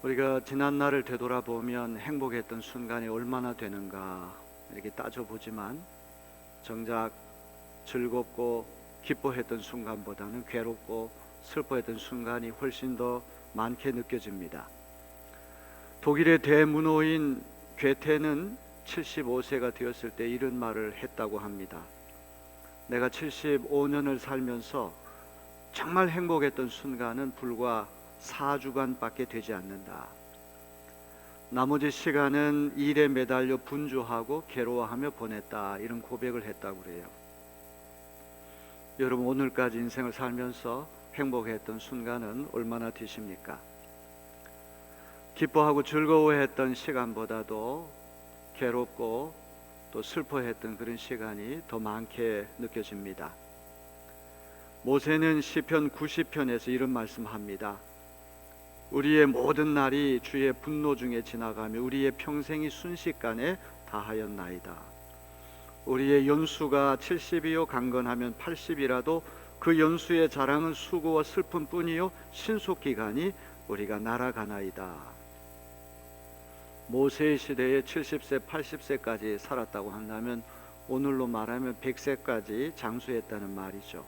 우리가 지난 날을 되돌아보면 행복했던 순간이 얼마나 되는가 이렇게 따져보지만 정작 즐겁고 기뻐했던 순간보다는 괴롭고 슬퍼했던 순간이 훨씬 더 많게 느껴집니다. 독일의 대문호인 괴테는 75세가 되었을 때 이런 말을 했다고 합니다. 내가 75년을 살면서 정말 행복했던 순간은 불과 4주간밖에 되지 않는다. 나머지 시간은 일에 매달려 분주하고 괴로워하며 보냈다. 이런 고백을 했다고 그래요. 여러분, 오늘까지 인생을 살면서 행복했던 순간은 얼마나 되십니까? 기뻐하고 즐거워했던 시간보다도 괴롭고 또 슬퍼했던 그런 시간이 더 많게 느껴집니다. 모세는 시편 90편에서 이런 말씀합니다. 우리의 모든 날이 주의 분노 중에 지나가며 우리의 평생이 순식간에 다하였나이다. 우리의 연수가 70이요 강건하면 80이라도 그 연수의 자랑은 수고와 슬픔뿐이요 신속기간이 우리가 날아가나이다. 모세의 시대에 70세 80세까지 살았다고 한다면 오늘로 말하면 100세까지 장수했다는 말이죠.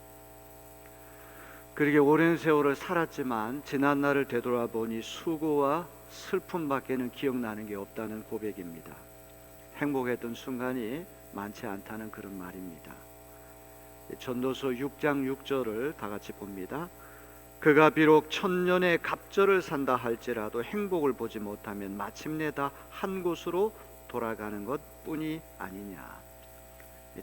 그렇게 오랜 세월을 살았지만 지난 날을 되돌아보니 수고와 슬픔밖에는 기억나는 게 없다는 고백입니다. 행복했던 순간이 많지 않다는 그런 말입니다. 전도서 6장 6절을 다 같이 봅니다. 그가 비록 천년의 갑절을 산다 할지라도 행복을 보지 못하면 마침내 다 한 곳으로 돌아가는 것뿐이 아니냐.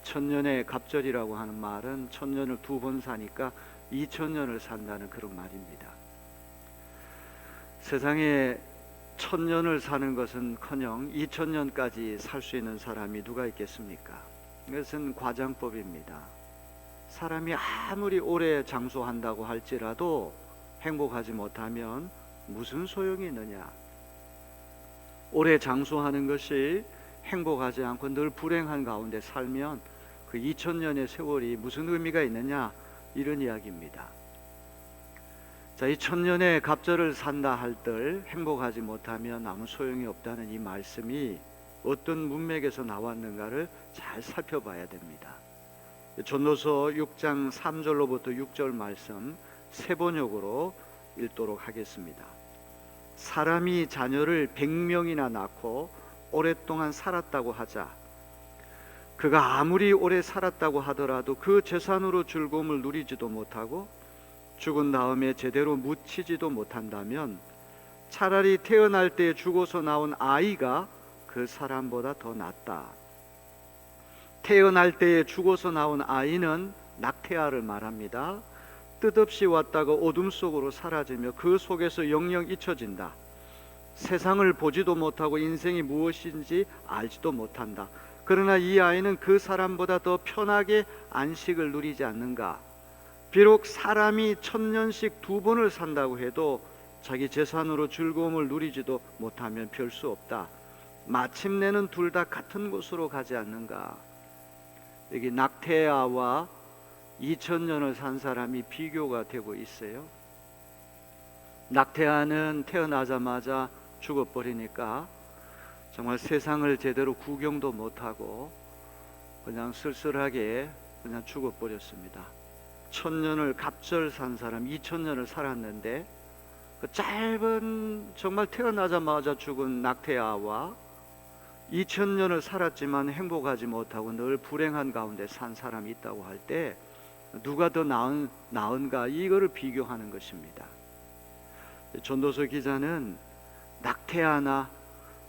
천년의 갑절이라고 하는 말은 천년을 2번 사니까 2000년을 산다는 그런 말입니다. 세상에 1000년을 사는 것은커녕 2000년까지 살 수 있는 사람이 누가 있겠습니까? 이것은 과장법입니다. 사람이 아무리 오래 장수한다고 할지라도 행복하지 못하면 무슨 소용이 있느냐? 오래 장수하는 것이 행복하지 않고 늘 불행한 가운데 살면 그 2000년의 세월이 무슨 의미가 있느냐? 이런 이야기입니다. 자, 이 천년의 갑절을 산다 할 때 행복하지 못하면 아무 소용이 없다는 이 말씀이 어떤 문맥에서 나왔는가를 잘 살펴봐야 됩니다. 전도서 6장 3절로부터 6절 말씀 세 번역으로 읽도록 하겠습니다. 사람이 자녀를 100명이나 낳고 오랫동안 살았다고 하자 그가 아무리 오래 살았다고 하더라도 그 재산으로 즐거움을 누리지도 못하고 죽은 다음에 제대로 묻히지도 못한다면 차라리 태어날 때 죽어서 나온 아이가 그 사람보다 더 낫다. 태어날 때에 죽어서 나온 아이는 낙태아를 말합니다. 뜻없이 왔다가 어둠 속으로 사라지며 그 속에서 영영 잊혀진다. 세상을 보지도 못하고 인생이 무엇인지 알지도 못한다. 그러나 이 아이는 그 사람보다 더 편하게 안식을 누리지 않는가? 비록 사람이 1000년씩 2번을 산다고 해도 자기 재산으로 즐거움을 누리지도 못하면 별 수 없다. 마침내는 둘 다 같은 곳으로 가지 않는가? 여기 낙태아와 2000년을 산 사람이 비교가 되고 있어요. 낙태아는 태어나자마자 죽어버리니까 정말 세상을 제대로 구경도 못하고 그냥 쓸쓸하게 그냥 죽어버렸습니다. 1000년을 갑절 산 사람 2000년을 살았는데 그 짧은 정말 태어나자마자 죽은 낙태아와 2000년을 살았지만 행복하지 못하고 늘 불행한 가운데 산 사람이 있다고 할 때 누가 더 나은가 이거를 비교하는 것입니다. 전도서 기자는 낙태아나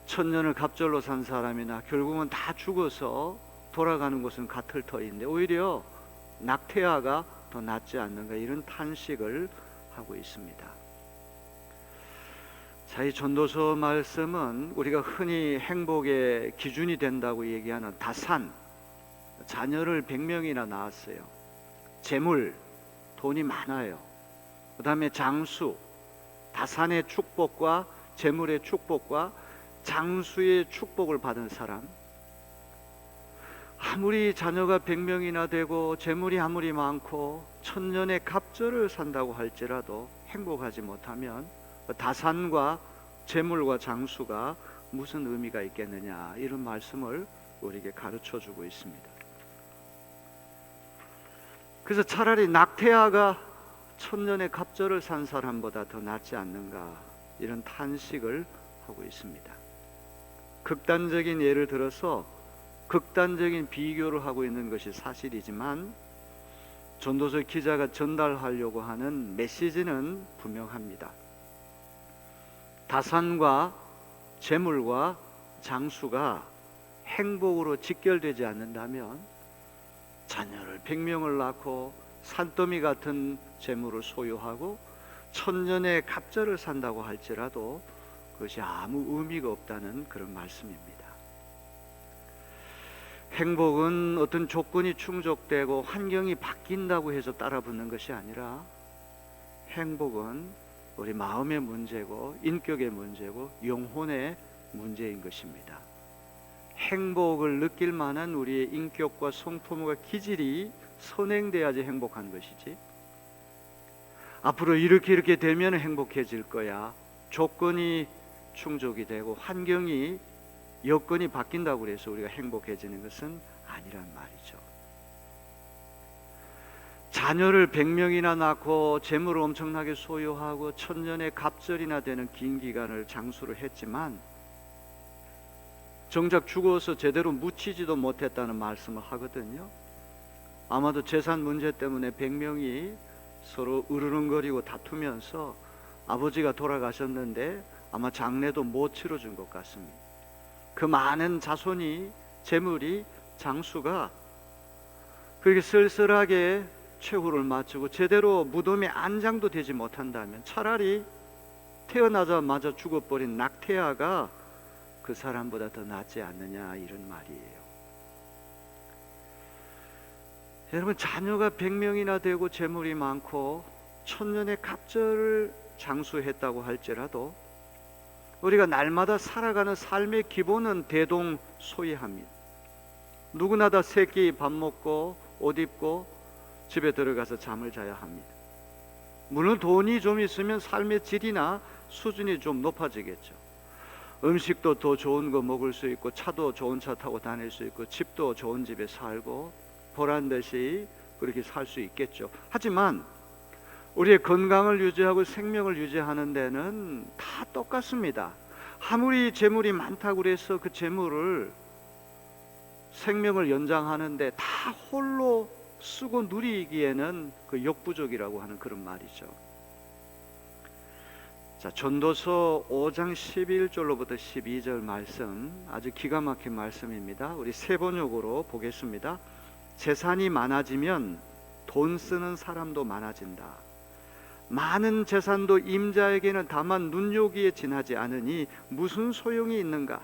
1000년을 갑절로 산 사람이나 결국은 다 죽어서 돌아가는 것은 같을 터인데 오히려 낙태아가 더 낫지 않는가 이런 탄식을 하고 있습니다. 자, 이 전도서 말씀은 우리가 흔히 행복의 기준이 된다고 얘기하는 다산, 자녀를 100명이나 낳았어요. 재물, 돈이 많아요. 그 다음에 장수, 다산의 축복과 재물의 축복과 장수의 축복을 받은 사람. 아무리 자녀가 100명이나 되고 재물이 아무리 많고 1000년의 갑절을 산다고 할지라도 행복하지 못하면 다산과 재물과 장수가 무슨 의미가 있겠느냐, 이런 말씀을 우리에게 가르쳐 주고 있습니다. 그래서 차라리 낙태아가 천년의 갑절을 산 사람보다 더 낫지 않는가, 이런 탄식을 하고 있습니다. 극단적인 예를 들어서 극단적인 비교를 하고 있는 것이 사실이지만 전도서 기자가 전달하려고 하는 메시지는 분명합니다. 다산과 재물과 장수가 행복으로 직결되지 않는다면 자녀를 100명을 낳고 산더미 같은 재물을 소유하고 천년의 갑절을 산다고 할지라도 그것이 아무 의미가 없다는 그런 말씀입니다. 행복은 어떤 조건이 충족되고 환경이 바뀐다고 해서 따라붙는 것이 아니라 행복은 우리 마음의 문제고 인격의 문제고 영혼의 문제인 것입니다. 행복을 느낄 만한 우리의 인격과 성품과 기질이 선행돼야지 행복한 것이지, 앞으로 이렇게 되면 행복해질 거야, 조건이 충족이 되고 환경이 여건이 바뀐다고 해서 우리가 행복해지는 것은 아니란 말이죠. 자녀를 100명이나 낳고 재물을 엄청나게 소유하고 천년의 갑절이나 되는 긴 기간을 장수를 했지만 정작 죽어서 제대로 묻히지도 못했다는 말씀을 하거든요. 아마도 재산 문제 때문에 100명이 서로 으르렁거리고 다투면서 아버지가 돌아가셨는데 아마 장례도 못 치러준 것 같습니다. 그 많은 자손이, 재물이, 장수가 그렇게 쓸쓸하게 최후를 마치고 제대로 무덤에 안장도 되지 못한다면 차라리 태어나자마자 죽어버린 낙태아가 그 사람보다 더 낫지 않느냐, 이런 말이에요. 여러분, 자녀가 100명이나 되고 재물이 많고 천년의 갑절을 장수했다고 할지라도 우리가 날마다 살아가는 삶의 기본은 대동소이합니다. 누구나 다 새끼 밥 먹고 옷 입고 집에 들어가서 잠을 자야 합니다. 물론 돈이 좀 있으면 삶의 질이나 수준이 좀 높아지겠죠. 음식도 더 좋은 거 먹을 수 있고 차도 좋은 차 타고 다닐 수 있고 집도 좋은 집에 살고 보란듯이 그렇게 살 수 있겠죠. 하지만 우리의 건강을 유지하고 생명을 유지하는 데는 다 똑같습니다. 아무리 재물이 많다고 해서 그 재물을 생명을 연장하는데 다 홀로 쓰고 누리기에는 그 역부족이라고 하는 그런 말이죠. 자, 전도서 5장 11절로부터 12절 말씀, 아주 기가 막힌 말씀입니다. 우리 세 번역으로 보겠습니다. 재산이 많아지면 돈 쓰는 사람도 많아진다. 많은 재산도 임자에게는 다만 눈요기에 지나지 않으니 무슨 소용이 있는가?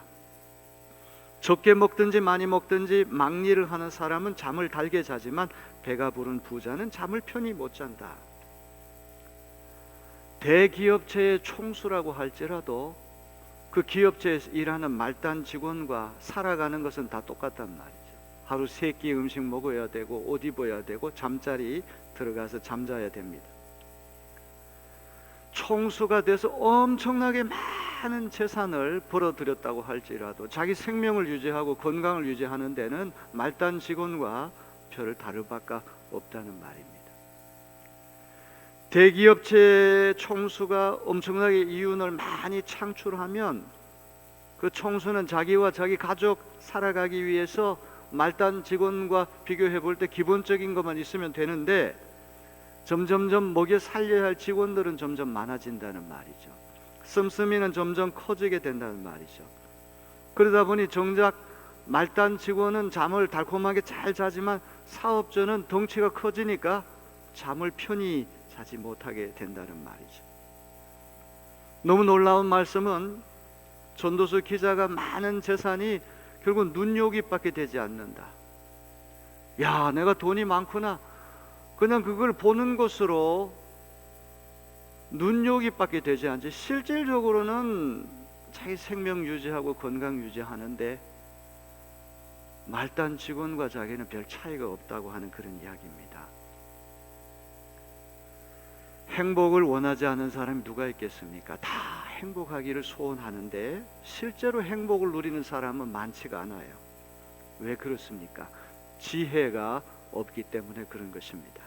적게 먹든지 많이 먹든지 막리를 하는 사람은 잠을 달게 자지만 배가 부른 부자는 잠을 편히 못 잔다. 대기업체의 총수라고 할지라도 그 기업체에서 일하는 말단 직원과 살아가는 것은 다 똑같단 말이죠. 하루 3끼 음식 먹어야 되고 옷 입어야 되고 잠자리 들어가서 잠자야 됩니다. 총수가 돼서 엄청나게 많은 재산을 벌어들였다고 할지라도 자기 생명을 유지하고 건강을 유지하는 데는 말단 직원과 별을 다를 바가 없다는 말입니다. 대기업체 총수가 엄청나게 이윤을 많이 창출하면 그 총수는 자기와 자기 가족 살아가기 위해서 말단 직원과 비교해 볼 때 기본적인 것만 있으면 되는데 점점점 먹여 살려야 할 직원들은 점점 많아진다는 말이죠. 씀씀이는 점점 커지게 된다는 말이죠. 그러다 보니 정작 말단 직원은 잠을 달콤하게 잘 자지만 사업자는 덩치가 커지니까 잠을 편히 자지 못하게 된다는 말이죠. 너무 놀라운 말씀은 전도서 기자가 많은 재산이 결국 눈요깃밖에 되지 않는다. 야, 내가 돈이 많구나. 그냥 그걸 보는 것으로 눈요깃밖에 되지 않지 실질적으로는 자기 생명 유지하고 건강 유지하는데 말단 직원과 자기는 별 차이가 없다고 하는 그런 이야기입니다. 행복을 원하지 않는 사람이 누가 있겠습니까? 다 행복하기를 소원하는데 실제로 행복을 누리는 사람은 많지가 않아요. 왜 그렇습니까? 지혜가 없기 때문에 그런 것입니다.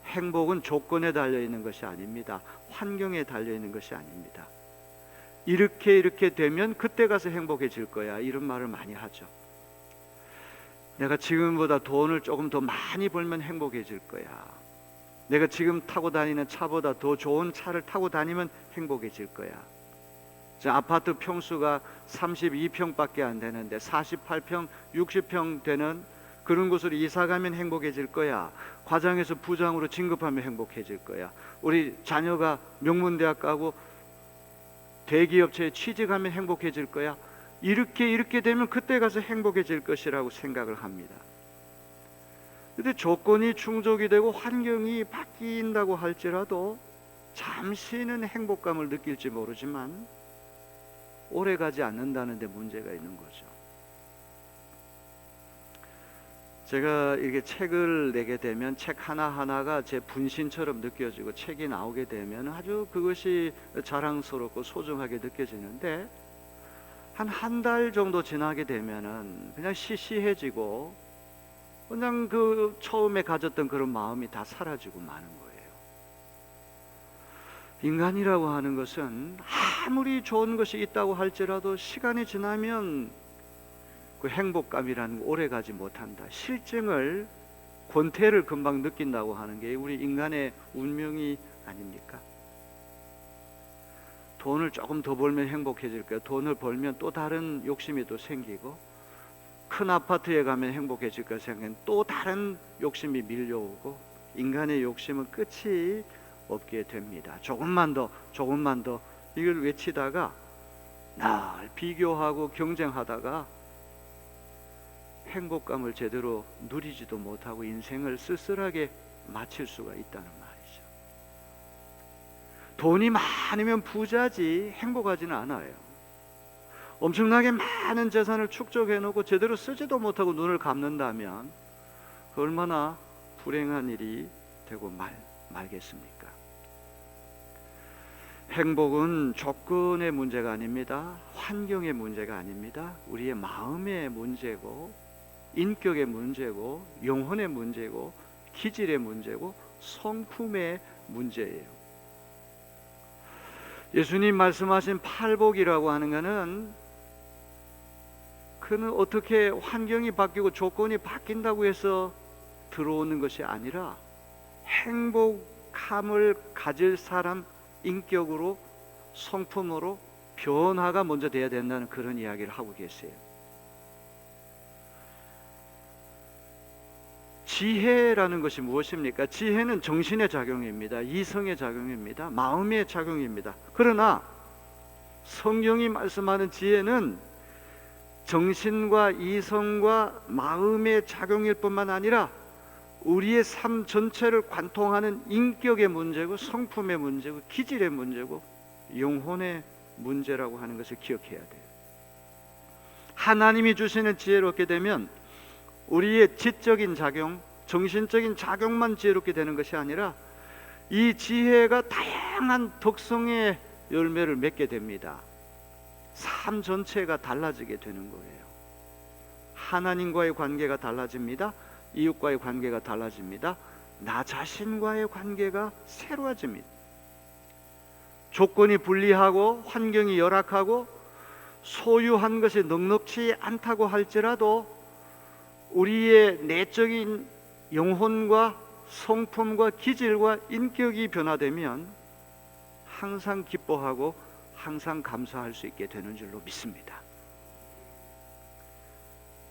행복은 조건에 달려 있는 것이 아닙니다. 환경에 달려 있는 것이 아닙니다. 이렇게 되면 그때 가서 행복해질 거야, 이런 말을 많이 하죠. 내가 지금보다 돈을 조금 더 많이 벌면 행복해질 거야. 내가 지금 타고 다니는 차보다 더 좋은 차를 타고 다니면 행복해질 거야. 아파트 평수가 32평밖에 안 되는데 48평, 60평 되는 그런 곳으로 이사 가면 행복해질 거야. 과장해서 부장으로 진급하면 행복해질 거야. 우리 자녀가 명문대학 가고 대기업체에 취직하면 행복해질 거야. 이렇게 되면 그때 가서 행복해질 것이라고 생각을 합니다. 근데 조건이 충족이 되고 환경이 바뀐다고 할지라도 잠시는 행복감을 느낄지 모르지만 오래 가지 않는다는 데 문제가 있는 거죠. 제가 이렇게 책을 내게 되면 책 하나하나가 제 분신처럼 느껴지고 책이 나오게 되면 아주 그것이 자랑스럽고 소중하게 느껴지는데 한 달 정도 지나게 되면은 그냥 시시해지고 그냥 그 처음에 가졌던 그런 마음이 다 사라지고 마는 거예요. 인간이라고 하는 것은 아무리 좋은 것이 있다고 할지라도 시간이 지나면 그 행복감이라는 거 오래 가지 못한다. 실증을, 권태를 금방 느낀다고 하는 게 우리 인간의 운명이 아닙니까? 돈을 조금 더 벌면 행복해질 거야. 돈을 벌면 또 다른 욕심이 또 생기고, 큰 아파트에 가면 행복해질 거야 생각하면 또 다른 욕심이 밀려오고, 인간의 욕심은 끝이 없게 됩니다. 조금만 더 이걸 외치다가 날 비교하고 경쟁하다가 행복감을 제대로 누리지도 못하고 인생을 쓸쓸하게 마칠 수가 있다는 말이죠. 돈이 많으면 부자지 행복하지는 않아요. 엄청나게 많은 재산을 축적해 놓고 제대로 쓰지도 못하고 눈을 감는다면 얼마나 불행한 일이 되고 말겠습니까? 행복은 조건의 문제가 아닙니다. 환경의 문제가 아닙니다. 우리의 마음의 문제고, 인격의 문제고, 영혼의 문제고, 기질의 문제고, 성품의 문제예요. 예수님 말씀하신 팔복이라고 하는 것은 그는 어떻게 환경이 바뀌고 조건이 바뀐다고 해서 들어오는 것이 아니라 행복함을 가질 사람 인격으로, 성품으로 변화가 먼저 돼야 된다는 그런 이야기를 하고 계세요. 지혜라는 것이 무엇입니까? 지혜는 정신의 작용입니다. 이성의 작용입니다. 마음의 작용입니다. 그러나 성경이 말씀하는 지혜는 정신과 이성과 마음의 작용일 뿐만 아니라 우리의 삶 전체를 관통하는 인격의 문제고, 성품의 문제고, 기질의 문제고, 영혼의 문제라고 하는 것을 기억해야 돼요. 하나님이 주시는 지혜를 얻게 되면 우리의 지적인 작용, 정신적인 작용만 지혜롭게 되는 것이 아니라 이 지혜가 다양한 덕성의 열매를 맺게 됩니다. 삶 전체가 달라지게 되는 거예요. 하나님과의 관계가 달라집니다. 이웃과의 관계가 달라집니다. 나 자신과의 관계가 새로워집니다. 조건이 불리하고 환경이 열악하고 소유한 것이 넉넉지 않다고 할지라도 우리의 내적인 영혼과 성품과 기질과 인격이 변화되면 항상 기뻐하고 항상 감사할 수 있게 되는 줄로 믿습니다.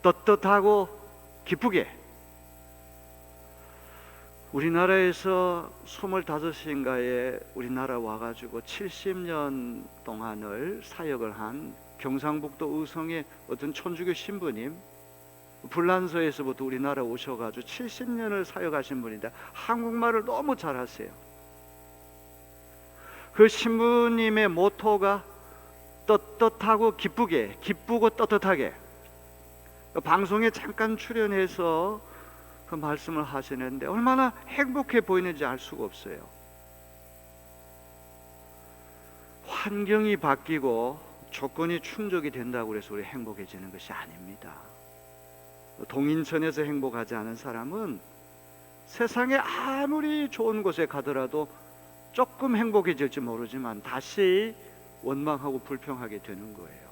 떳떳하고 기쁘게. 우리나라에서 25인가에 우리나라 와가지고 70년 동안을 사역을 한 경상북도 의성의 어떤 천주교 신부님, 불란서에서부터 우리나라 오셔가지고 70년을 사역하신 분인데 한국말을 너무 잘하세요. 그 신부님의 모토가 떳떳하고 기쁘게, 기쁘고 떳떳하게. 방송에 잠깐 출연해서 그 말씀을 하시는데 얼마나 행복해 보이는지 알 수가 없어요. 환경이 바뀌고 조건이 충족이 된다고 해서 우리 행복해지는 것이 아닙니다. 동인천에서 행복하지 않은 사람은 세상에 아무리 좋은 곳에 가더라도 조금 행복해질지 모르지만 다시 원망하고 불평하게 되는 거예요.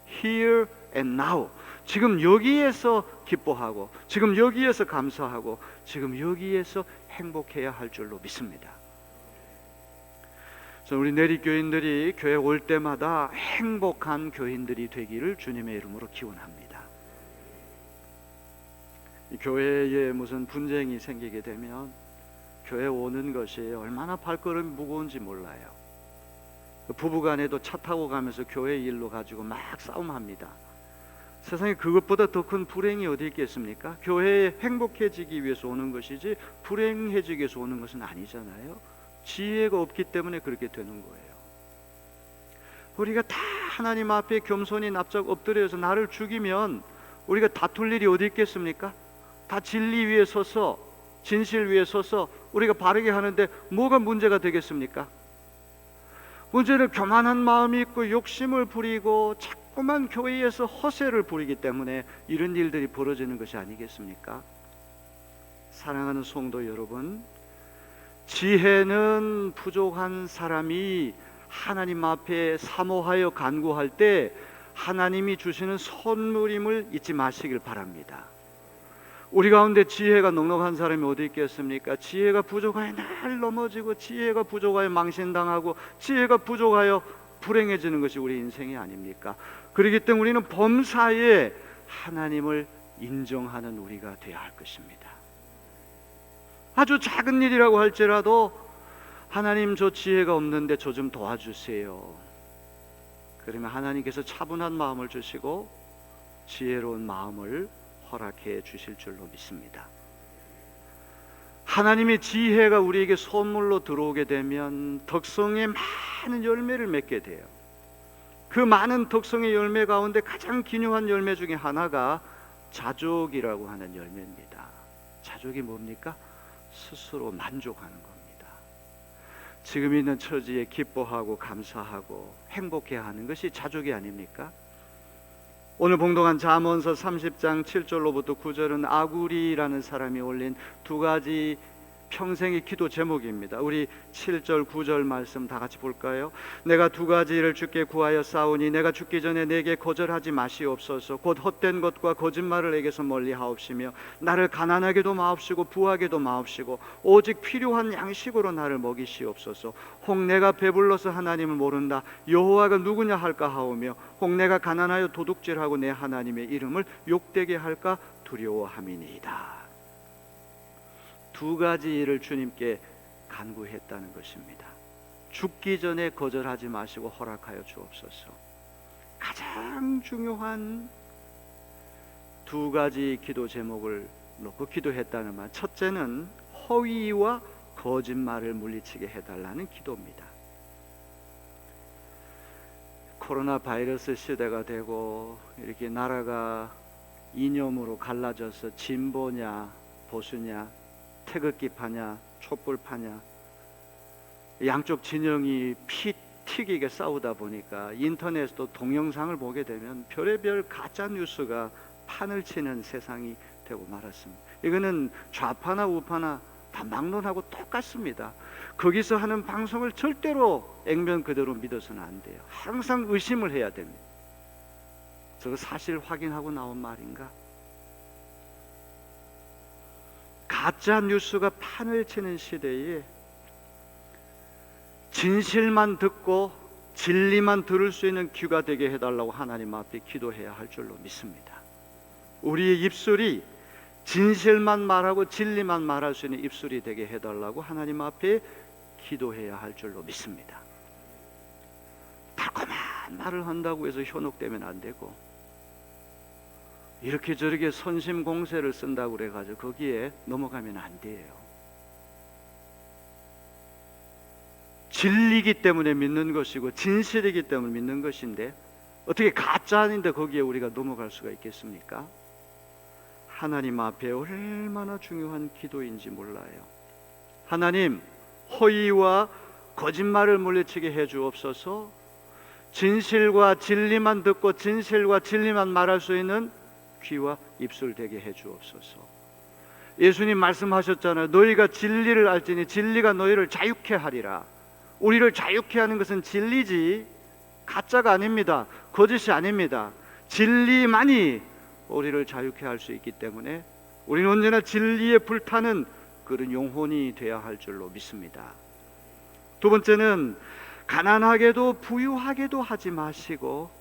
Here and now, 지금 여기에서 기뻐하고 지금 여기에서 감사하고 지금 여기에서 행복해야 할 줄로 믿습니다. 그래서 우리 내리교인들이 교회 올 때마다 행복한 교인들이 되기를 주님의 이름으로 기원합니다. 교회에 무슨 분쟁이 생기게 되면 교회 오는 것이 얼마나 발걸음이 무거운지 몰라요. 부부간에도 차 타고 가면서 교회 일로 가지고 막 싸움합니다. 세상에 그것보다 더 큰 불행이 어디 있겠습니까? 교회에 행복해지기 위해서 오는 것이지 불행해지기 위해서 오는 것은 아니잖아요. 지혜가 없기 때문에 그렇게 되는 거예요. 우리가 다 하나님 앞에 겸손히 납작 엎드려서 나를 죽이면 우리가 다툴 일이 어디 있겠습니까? 다 진리 위에 서서 진실 위에 서서 우리가 바르게 하는데 뭐가 문제가 되겠습니까? 문제는 교만한 마음이 있고 욕심을 부리고 자꾸만 교회에서 허세를 부리기 때문에 이런 일들이 벌어지는 것이 아니겠습니까? 사랑하는 성도 여러분, 지혜는 부족한 사람이 하나님 앞에 사모하여 간구할 때 하나님이 주시는 선물임을 잊지 마시길 바랍니다. 우리 가운데 지혜가 넉넉한 사람이 어디 있겠습니까? 지혜가 부족하여 날 넘어지고 지혜가 부족하여 망신당하고 지혜가 부족하여 불행해지는 것이 우리 인생이 아닙니까? 그렇기 때문에 우리는 범사에 하나님을 인정하는 우리가 되어야 할 것입니다. 아주 작은 일이라고 할지라도 하나님, 저 지혜가 없는데 저 좀 도와주세요. 그러면 하나님께서 차분한 마음을 주시고 지혜로운 마음을 허락해 주실 줄로 믿습니다. 하나님의 지혜가 우리에게 선물로 들어오게 되면 덕성의 많은 열매를 맺게 돼요. 그 많은 덕성의 열매 가운데 가장 기묘한 열매 중에 하나가 자족이라고 하는 열매입니다. 자족이 뭡니까? 스스로 만족하는 겁니다. 지금 있는 처지에 기뻐하고 감사하고 행복해하는 것이 자족이 아닙니까? 오늘 봉독한 잠언서 30장 7절로부터 9절은 아구리라는 사람이 올린 두 가지 평생의 기도 제목입니다. 우리 7절 9절 말씀 다 같이 볼까요? 내가 두 가지를 주께 구하여 싸우니 내가 죽기 전에 내게 거절하지 마시옵소서. 곧 헛된 것과 거짓말을 내게서 멀리하옵시며 나를 가난하게도 마옵시고 부하게도 마옵시고 오직 필요한 양식으로 나를 먹이시옵소서. 혹 내가 배불러서 하나님을 모른다 여호와가 누구냐 할까 하오며 혹 내가 가난하여 도둑질하고 내 하나님의 이름을 욕되게 할까 두려워함이니이다. 두 가지 일을 주님께 간구했다는 것입니다. 죽기 전에 거절하지 마시고 허락하여 주옵소서. 가장 중요한 두 가지 기도 제목을 놓고 기도했다는 말. 첫째는 허위와 거짓말을 물리치게 해달라는 기도입니다. 코로나 바이러스 시대가 되고 이렇게 나라가 이념으로 갈라져서 진보냐 보수냐 태극기파냐 촛불파냐 양쪽 진영이 피 튀기게 싸우다 보니까 인터넷도 동영상을 보게 되면 별의별 가짜 뉴스가 판을 치는 세상이 되고 말았습니다. 이거는 좌파나 우파나 다 막론하고 똑같습니다. 거기서 하는 방송을 절대로 액면 그대로 믿어서는 안 돼요. 항상 의심을 해야 됩니다. 저거 사실 확인하고 나온 말인가? 가짜 뉴스가 판을 치는 시대에 진실만 듣고 진리만 들을 수 있는 귀가 되게 해달라고 하나님 앞에 기도해야 할 줄로 믿습니다. 우리의 입술이 진실만 말하고 진리만 말할 수 있는 입술이 되게 해달라고 하나님 앞에 기도해야 할 줄로 믿습니다. 달콤한 말을 한다고 해서 현혹되면 안 되고 이렇게 저렇게 선심공세를 쓴다고 그래가지고 거기에 넘어가면 안 돼요. 진리이기 때문에 믿는 것이고 진실이기 때문에 믿는 것인데 어떻게 가짜 아닌데 거기에 우리가 넘어갈 수가 있겠습니까? 하나님 앞에 얼마나 중요한 기도인지 몰라요. 하나님, 허위와 거짓말을 물리치게 해 주옵소서. 진실과 진리만 듣고 진실과 진리만 말할 수 있는 귀와 입술 되게 해 주옵소서. 예수님 말씀하셨잖아요. 너희가 진리를 알지니 진리가 너희를 자유케 하리라. 우리를 자유케 하는 것은 진리지 가짜가 아닙니다. 거짓이 아닙니다. 진리만이 우리를 자유케 할 수 있기 때문에 우리는 언제나 진리에 불타는 그런 영혼이 되어야 할 줄로 믿습니다. 두 번째는 가난하게도 부유하게도 하지 마시고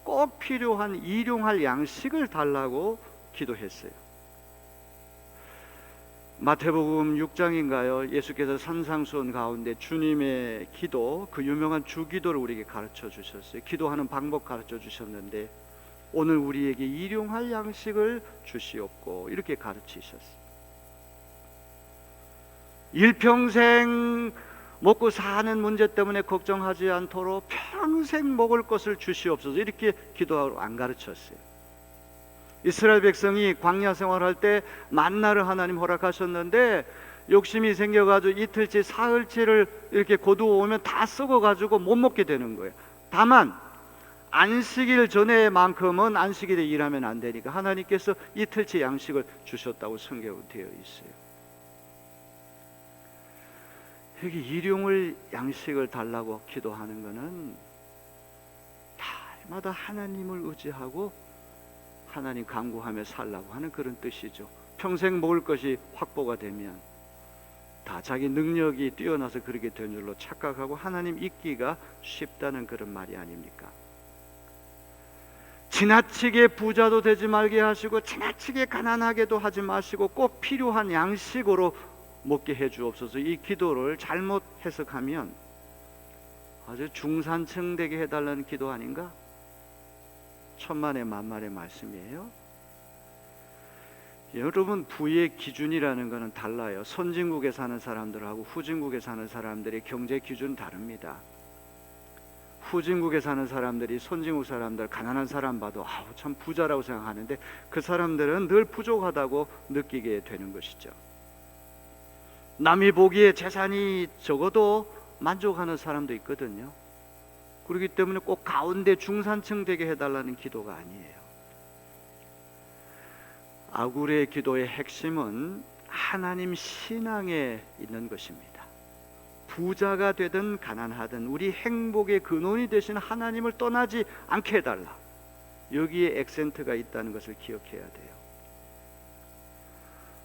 꼭 필요한 일용할 양식을 달라고 기도했어요. 마태복음 6장인가요? 예수께서 산상수훈 가운데 주님의 기도, 그 유명한 주기도를 우리에게 가르쳐 주셨어요. 기도하는 방법 가르쳐 주셨는데 오늘 우리에게 일용할 양식을 주시옵고 이렇게 가르치셨어요. 일평생 먹고 사는 문제 때문에 걱정하지 않도록 평생 먹을 것을 주시옵소서 이렇게 기도하고 안 가르쳤어요. 이스라엘 백성이 광야 생활할 때 만나를 하나님 허락하셨는데 욕심이 생겨가지고 이틀치 사흘치를 이렇게 거두어 오면 다 썩어가지고 못 먹게 되는 거예요. 다만 안식일 전에만큼은 안식일에 일하면 안 되니까 하나님께서 이틀치 양식을 주셨다고 성경에 되어 있어요. 여기 일용을 양식을 달라고 기도하는 것은 날마다 하나님을 의지하고 하나님 간구하며 살라고 하는 그런 뜻이죠. 평생 먹을 것이 확보가 되면 다 자기 능력이 뛰어나서 그렇게 된 줄로 착각하고 하나님 잊기가 쉽다는 그런 말이 아닙니까? 지나치게 부자도 되지 말게 하시고 지나치게 가난하게도 하지 마시고 꼭 필요한 양식으로 먹게 해 주옵소서. 이 기도를 잘못 해석하면 아주 중산층 되게 해달라는 기도 아닌가? 천만의 만만의 말씀이에요. 여러분, 부의 기준이라는 것은 달라요. 선진국에 사는 사람들하고 후진국에 사는 사람들의 경제 기준은 다릅니다. 후진국에 사는 사람들이 선진국 사람들, 가난한 사람 봐도 아우 참 부자라고 생각하는데 그 사람들은 늘 부족하다고 느끼게 되는 것이죠. 남이 보기에 재산이 적어도 만족하는 사람도 있거든요. 그렇기 때문에 꼭 가운데 중산층 되게 해달라는 기도가 아니에요. 아구레의 기도의 핵심은 하나님 신앙에 있는 것입니다. 부자가 되든 가난하든 우리 행복의 근원이 되신 하나님을 떠나지 않게 해달라. 여기에 액센트가 있다는 것을 기억해야 돼요.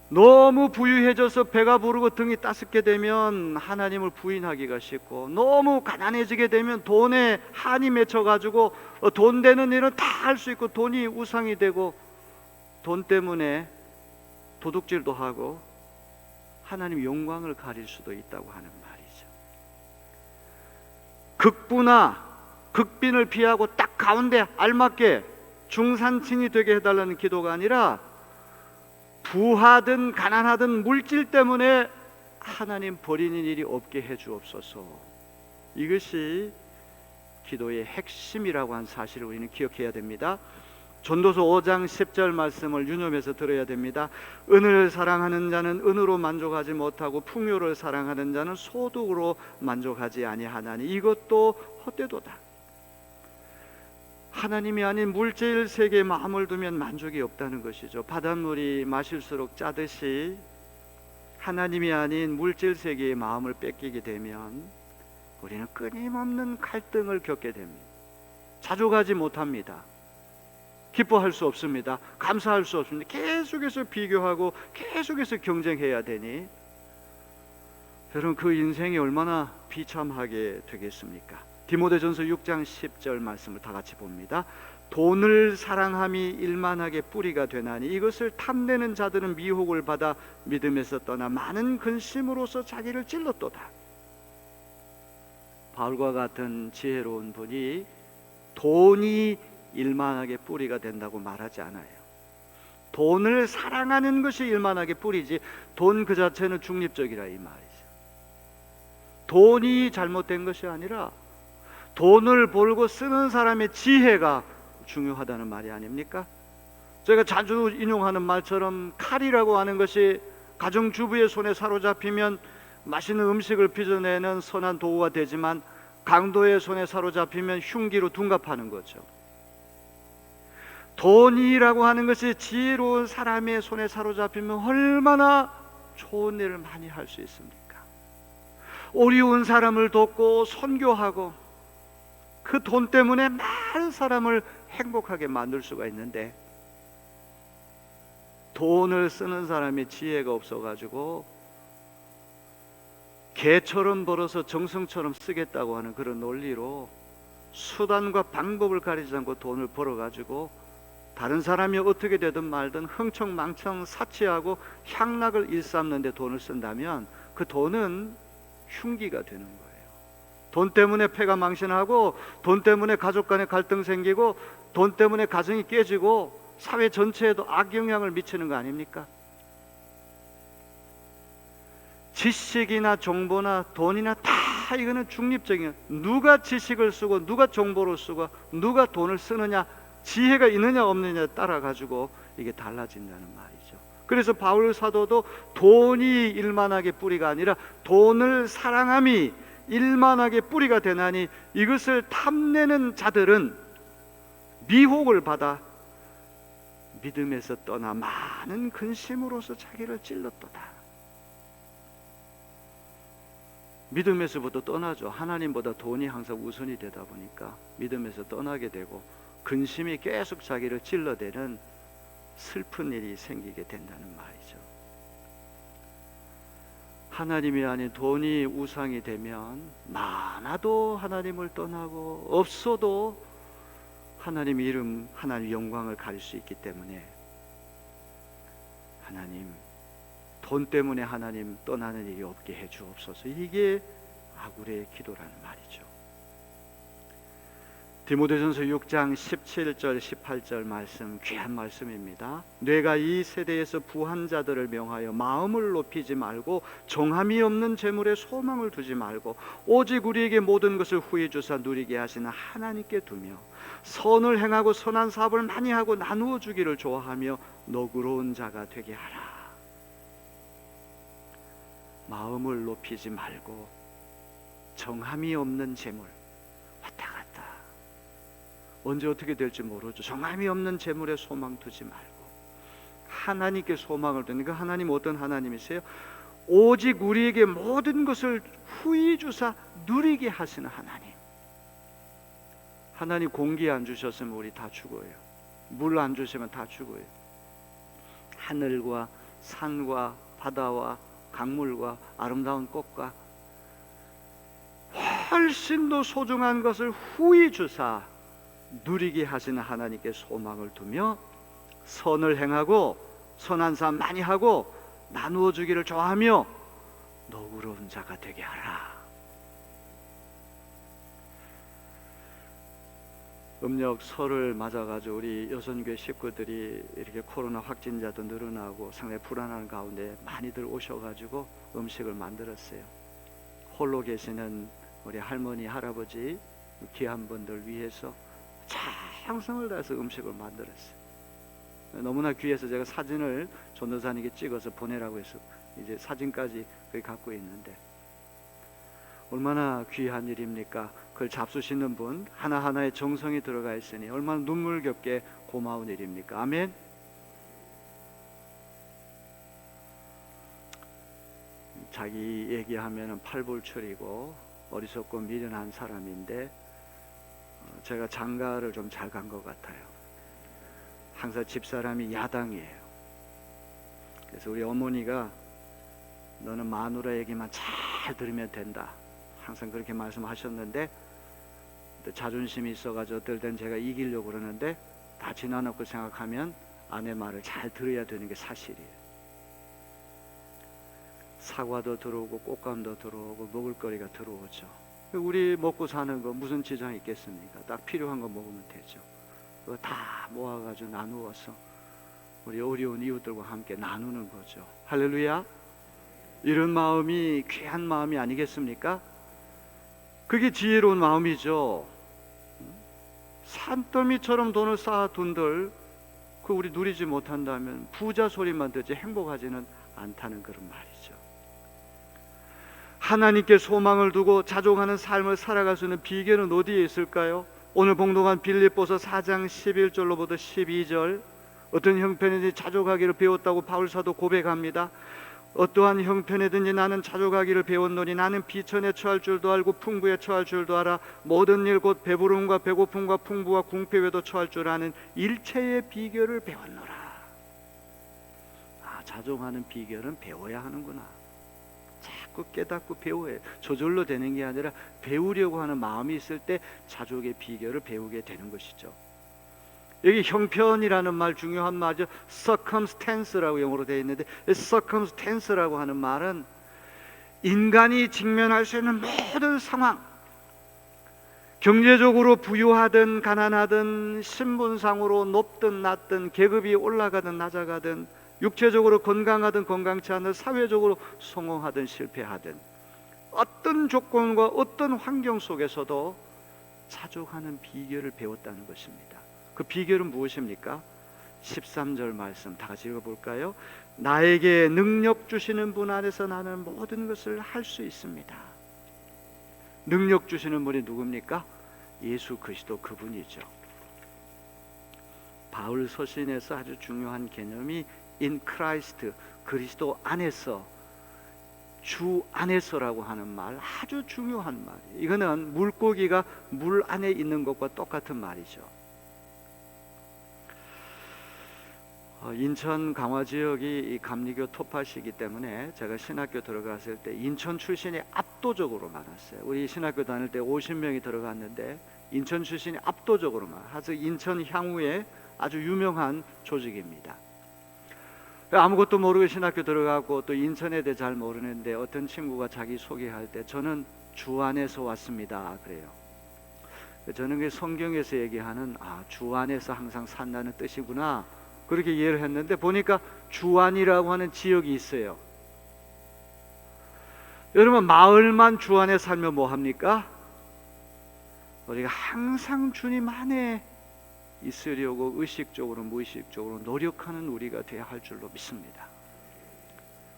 너무 부유해져서 배가 부르고 등이 따숩게 되면 하나님을 부인하기가 쉽고, 너무 가난해지게 되면 돈에 한이 맺혀가지고 돈 되는 일은 다 할 수 있고 돈이 우상이 되고 돈 때문에 도둑질도 하고 하나님 영광을 가릴 수도 있다고 하는 말이죠. 극부나 극빈을 피하고 딱 가운데 알맞게 중산층이 되게 해달라는 기도가 아니라 부하든 가난하든 물질 때문에 하나님 버리는 일이 없게 해 주옵소서. 이것이 기도의 핵심이라고 한 사실을 우리는 기억해야 됩니다. 전도서 5장 10절 말씀을 유념해서 들어야 됩니다. 은을 사랑하는 자는 은으로 만족하지 못하고 풍요를 사랑하는 자는 소득으로 만족하지 아니하나니 이것도 헛되도다. 하나님이 아닌 물질 세계에 마음을 두면 만족이 없다는 것이죠. 바닷물이 마실수록 짜듯이 하나님이 아닌 물질 세계에 마음을 뺏기게 되면 우리는 끊임없는 갈등을 겪게 됩니다. 자족하지 못합니다. 기뻐할 수 없습니다. 감사할 수 없습니다. 계속해서 비교하고 계속해서 경쟁해야 되니 여러분, 그 인생이 얼마나 비참하게 되겠습니까? 디모데전서 6장 10절 말씀을 다 같이 봅니다. 돈을 사랑함이 일만하게 뿌리가 되나니 이것을 탐내는 자들은 미혹을 받아 믿음에서 떠나 많은 근심으로서 자기를 찔렀도다. 바울과 같은 지혜로운 분이 돈이 일만하게 뿌리가 된다고 말하지 않아요. 돈을 사랑하는 것이 일만하게 뿌리지 돈 그 자체는 중립적이라 이 말이죠. 돈이 잘못된 것이 아니라 돈을 벌고 쓰는 사람의 지혜가 중요하다는 말이 아닙니까? 저희가 자주 인용하는 말처럼 칼이라고 하는 것이 가정주부의 손에 사로잡히면 맛있는 음식을 빚어내는 선한 도구가 되지만 강도의 손에 사로잡히면 흉기로 둔갑하는 거죠. 돈이라고 하는 것이 지혜로운 사람의 손에 사로잡히면 얼마나 좋은 일을 많이 할 수 있습니까? 어려운 사람을 돕고 선교하고 그 돈 때문에 많은 사람을 행복하게 만들 수가 있는데, 돈을 쓰는 사람이 지혜가 없어가지고 개처럼 벌어서 정성처럼 쓰겠다고 하는 그런 논리로 수단과 방법을 가리지 않고 돈을 벌어가지고 다른 사람이 어떻게 되든 말든 흥청망청 사치하고 향락을 일삼는데 돈을 쓴다면 그 돈은 흉기가 되는 거예요. 돈 때문에 패가 망신하고, 돈 때문에 가족 간에 갈등 생기고, 돈 때문에 가정이 깨지고 사회 전체에도 악영향을 미치는 거 아닙니까? 지식이나 정보나 돈이나 다 이거는 중립적인, 누가 지식을 쓰고 누가 정보를 쓰고 누가 돈을 쓰느냐, 지혜가 있느냐 없느냐에 따라 가지고 이게 달라진다는 말이죠. 그래서 바울 사도도 돈이 일만하게 뿌리가 아니라 돈을 사랑함이 일만하게 뿌리가 되나니 이것을 탐내는 자들은 미혹을 받아 믿음에서 떠나 많은 근심으로서 자기를 찔렀도다. 믿음에서부터 떠나죠. 하나님보다 돈이 항상 우선이 되다 보니까 믿음에서 떠나게 되고 근심이 계속 자기를 찔러대는 슬픈 일이 생기게 된다는 말이죠. 하나님이 아닌 돈이 우상이 되면 많아도 하나님을 떠나고 없어도 하나님 이름, 하나님 영광을 가릴 수 있기 때문에 하나님, 돈 때문에 하나님 떠나는 일이 없게 해 주옵소서. 이게 아굴의 기도라는 말이죠. 디모데전서 6장 17절 18절 말씀, 귀한 말씀입니다. 뇌가 이 세대에서 부한 자들을 명하여 마음을 높이지 말고 정함이 없는 재물에 소망을 두지 말고 오직 우리에게 모든 것을 후히 주사 누리게 하시는 하나님께 두며 선을 행하고 선한 사업을 많이 하고 나누어 주기를 좋아하며 너그러운 자가 되게 하라. 마음을 높이지 말고 정함이 없는 재물, 왔다 갔다 언제 어떻게 될지 모르죠. 정함이 없는 재물에 소망 두지 말고 하나님께 소망을 두니까, 하나님 어떤 하나님이세요? 오직 우리에게 모든 것을 후히 주사 누리게 하시는 하나님. 하나님 공기 안 주셨으면 우리 다 죽어요. 물 안 주시면 다 죽어요. 하늘과 산과 바다와 강물과 아름다운 꽃과 훨씬 더 소중한 것을 후히 주사 누리게 하시는 하나님께 소망을 두며 선을 행하고 선한 삶 많이 하고 나누어 주기를 좋아하며 너그러운 자가 되게 하라. 음력 설을 맞아가지고 우리 여선교회 식구들이 이렇게 코로나 확진자도 늘어나고 상당히 불안한 가운데 많이들 오셔가지고 음식을 만들었어요. 홀로 계시는 우리 할머니, 할아버지 귀한 분들 위해서 정성을 다해서 음식을 만들었어요. 너무나 귀해서 제가 사진을 전도사님께 찍어서 보내라고 해서 이제 사진까지 거기 갖고 있는데, 얼마나 귀한 일입니까? 그걸 잡수시는 분 하나하나의 정성이 들어가 있으니 얼마나 눈물겹게 고마운 일입니까? 아멘. 자기 얘기하면은 팔불출이고 어리석고 미련한 사람인데 제가 장가를 좀 잘 간 것 같아요. 항상 집사람이 야당이에요. 그래서 우리 어머니가 너는 마누라 얘기만 잘 들으면 된다, 항상 그렇게 말씀하셨는데, 자존심이 있어가지고 어떨 땐 제가 이기려고 그러는데 다 지나놓고 생각하면 아내 말을 잘 들어야 되는 게 사실이에요. 사과도 들어오고 꽃감도 들어오고 먹을거리가 들어오죠. 우리 먹고 사는 거 무슨 지장이 있겠습니까? 딱 필요한 거 먹으면 되죠. 그거 다 모아가지고 나누어서 우리 어려운 이웃들과 함께 나누는 거죠. 할렐루야. 이런 마음이 귀한 마음이 아니겠습니까? 그게 지혜로운 마음이죠. 산더미처럼 돈을 쌓아둔들 그 우리 누리지 못한다면 부자 소리만 듣지 행복하지는 않다는 그런 말이죠. 하나님께 소망을 두고 자족하는 삶을 살아갈 수 있는 비결은 어디에 있을까요? 오늘 봉독한 빌립보서 4장 11절로부터 12절, 어떤 형편이든지 자족하기를 배웠다고 바울 사도 고백합니다. 어떠한 형편이든지 나는 자족하기를 배웠노니 나는 비천에 처할 줄도 알고 풍부에 처할 줄도 알아. 모든 일 곧 배부름과 배고픔과 풍부와 궁핍에도 처할 줄 아는 일체의 비결을 배웠노라. 자족하는 비결은 배워야 하는구나. 자꾸 깨닫고 배워야 해요. 저절로 되는 게 아니라 배우려고 하는 마음이 있을 때 자족의 비결을 배우게 되는 것이죠. 여기 형편이라는 말 중요한 말이죠. circumstance라고 영어로 되어 있는데, circumstance라고 하는 말은 인간이 직면할 수 있는 모든 상황, 경제적으로 부유하든 가난하든, 신분상으로 높든 낮든, 계급이 올라가든 낮아가든, 육체적으로 건강하든 건강치 않든, 사회적으로 성공하든 실패하든, 어떤 조건과 어떤 환경 속에서도 자족하는 비결을 배웠다는 것입니다. 그 비결은 무엇입니까? 13절 말씀 다 같이 읽어볼까요? 나에게 능력 주시는 분 안에서 나는 모든 것을 할 수 있습니다. 능력 주시는 분이 누굽니까? 예수 그리스도 그분이죠. 바울 서신에서 아주 중요한 개념이 in Christ, 그리스도 안에서, 주 안에서라고 하는 말, 아주 중요한 말이에요. 이거는 물고기가 물 안에 있는 것과 똑같은 말이죠. 인천 강화 지역이 이 감리교 토파시이기 때문에 제가 신학교 들어갔을 때 인천 출신이 압도적으로 많았어요. 우리 신학교 다닐 때 50명이 들어갔는데 인천 출신이 압도적으로 많아요. 아주 인천 향후에 아주 유명한 조직입니다. 아무것도 모르고 신학교 들어가고 또 인천에 대해 잘 모르는데 어떤 친구가 자기 소개할 때 저는 주 안에서 왔습니다 그래요. 저는 그 성경에서 얘기하는 주 안에서 항상 산다는 뜻이구나 그렇게 이해를 했는데, 보니까 주안이라고 하는 지역이 있어요. 여러분, 마을만 주 안에 살면 뭐 합니까? 우리가 항상 주님 안에 있으려고 의식적으로 무의식적으로 노력하는 우리가 되어야 할 줄로 믿습니다.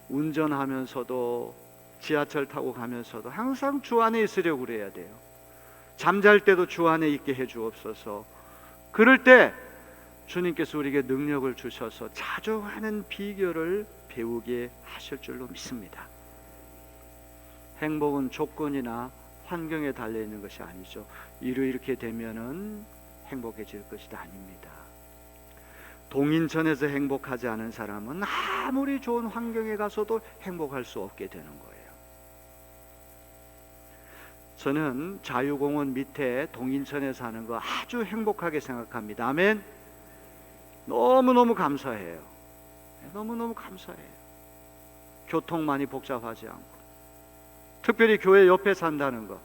운전하면서도 지하철 타고 가면서도 항상 주 안에 있으려고 그래야 돼요. 잠잘 때도 주 안에 있게 해 주옵소서. 그럴 때 주님께서 우리에게 능력을 주셔서 자족하는 비결을 배우게 하실 줄로 믿습니다. 행복은 조건이나 환경에 달려있는 것이 아니죠. 이렇게 되면은 행복해질 것이 아닙니다. 동인천에서 행복하지 않은 사람은 아무리 좋은 환경에 가서도 행복할 수 없게 되는 거예요. 저는 자유공원 밑에 동인천에 사는 거 아주 행복하게 생각합니다. 아멘. 너무너무 감사해요. 너무너무 감사해요. 교통 많이 복잡하지 않고, 특별히 교회 옆에 산다는 거,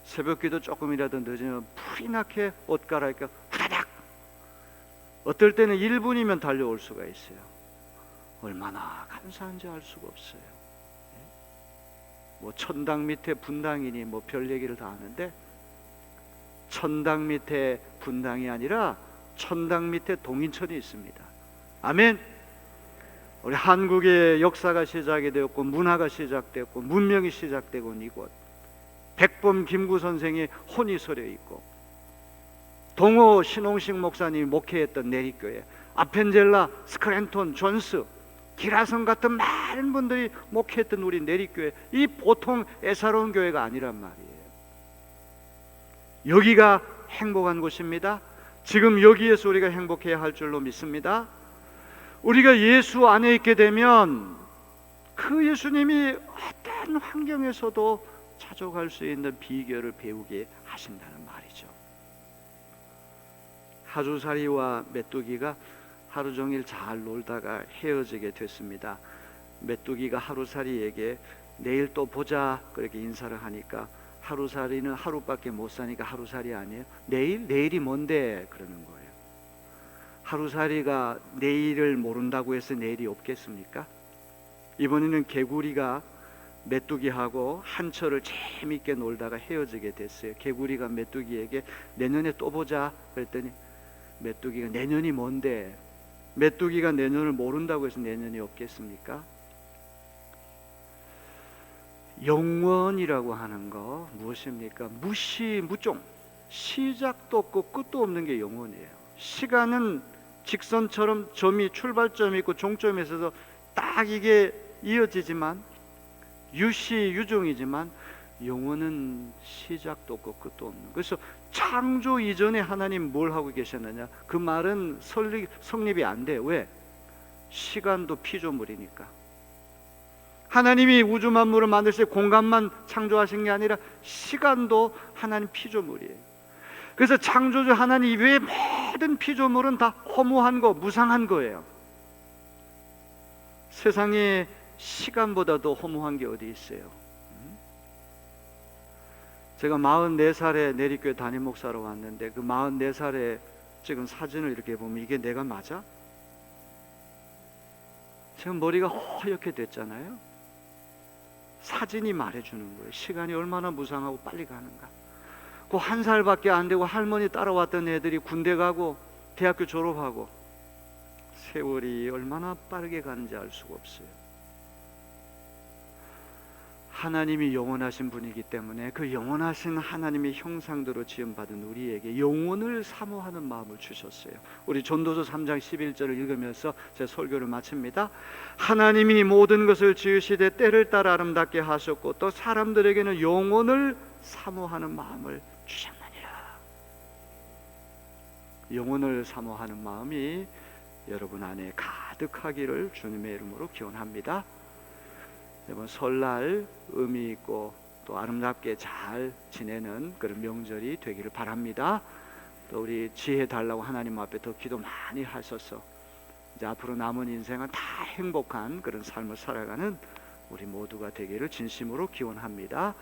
새벽기도 조금이라도 늦으면 불이 나게 옷 갈아입고 후다닥, 어떨 때는 1분이면 달려올 수가 있어요. 얼마나 감사한지 알 수가 없어요. 뭐 천당 밑에 분당이니 뭐 별 얘기를 다 하는데, 천당 밑에 분당이 아니라 천당 밑에 동인천이 있습니다. 아멘. 우리 한국의 역사가 시작이 되었고 문화가 시작되었고 문명이 시작되고 온 이곳, 백범 김구 선생의 혼이 서려 있고 동호 신홍식 목사님이 목회했던 내리교회, 아펜젤라, 스크랜톤, 존스, 기라성 같은 많은 분들이 목회했던 우리 내리교회, 이 보통 애사로운 교회가 아니란 말이에요. 여기가 행복한 곳입니다. 지금 여기에서 우리가 행복해야 할 줄로 믿습니다. 우리가 예수 안에 있게 되면 그 예수님이 어떤 환경에서도 자족할 수 있는 비결을 배우게 하신다는 말이죠. 하루살이와 메뚜기가 하루 종일 잘 놀다가 헤어지게 됐습니다. 메뚜기가 하루살이에게 내일 또 보자 그렇게 인사를 하니까 하루살이는 하루밖에 못 사니까 하루살이 아니에요. 내일이 뭔데 그러는 거예요. 하루살이가 내일을 모른다고 해서 내일이 없겠습니까? 이번에는 개구리가 메뚜기하고 한철을 재미있게 놀다가 헤어지게 됐어요. 개구리가 메뚜기에게 내년에 또 보자 그랬더니 메뚜기가 내년이 뭔데, 메뚜기가 내년을 모른다고 해서 내년이 없겠습니까? 영원이라고 하는 거 무엇입니까? 무시무종, 시작도 없고 끝도 없는 게 영원이에요. 시간은 직선처럼 점이 출발점이 있고 종점이 있어서 딱 이게 이어지지만 유시유종이지만 영원은 시작도 없고 끝도 없는. 그래서 창조 이전에 하나님 뭘 하고 계셨느냐? 그 말은 성립이 안 돼. 왜? 시간도 피조물이니까. 하나님이 우주 만물을 만드실 때 공간만 창조하신 게 아니라 시간도 하나님 피조물이에요. 그래서 창조주 하나님 이외의 모든 피조물은 다 허무한 거, 무상한 거예요. 세상에 시간보다도 허무한 게 어디 있어요? 제가 44살에 내리교회 담임 목사로 왔는데 그 44살에 찍은 사진을 이렇게 보면 이게 내가 맞아? 지금 머리가 허옇게 됐잖아요. 사진이 말해주는 거예요. 시간이 얼마나 무상하고 빨리 가는가. 그 1살밖에 안 되고 할머니 따라왔던 애들이 군대 가고 대학교 졸업하고 세월이 얼마나 빠르게 가는지 알 수가 없어요. 하나님이 영원하신 분이기 때문에 그 영원하신 하나님의 형상대로 지음받은 우리에게 영혼을 사모하는 마음을 주셨어요. 우리 전도서 3장 11절을 읽으면서 제 설교를 마칩니다. 하나님이 모든 것을 지으시되 때를 따라 아름답게 하셨고 또 사람들에게는 영혼을 사모하는 마음을 주셨느니라. 영혼을 사모하는 마음이 여러분 안에 가득하기를 주님의 이름으로 기원합니다. 이번 설날 의미 있고 또 아름답게 잘 지내는 그런 명절이 되기를 바랍니다. 또 우리 지혜 달라고 하나님 앞에 더 기도 많이 하셔서 이제 앞으로 남은 인생은 다 행복한 그런 삶을 살아가는 우리 모두가 되기를 진심으로 기원합니다.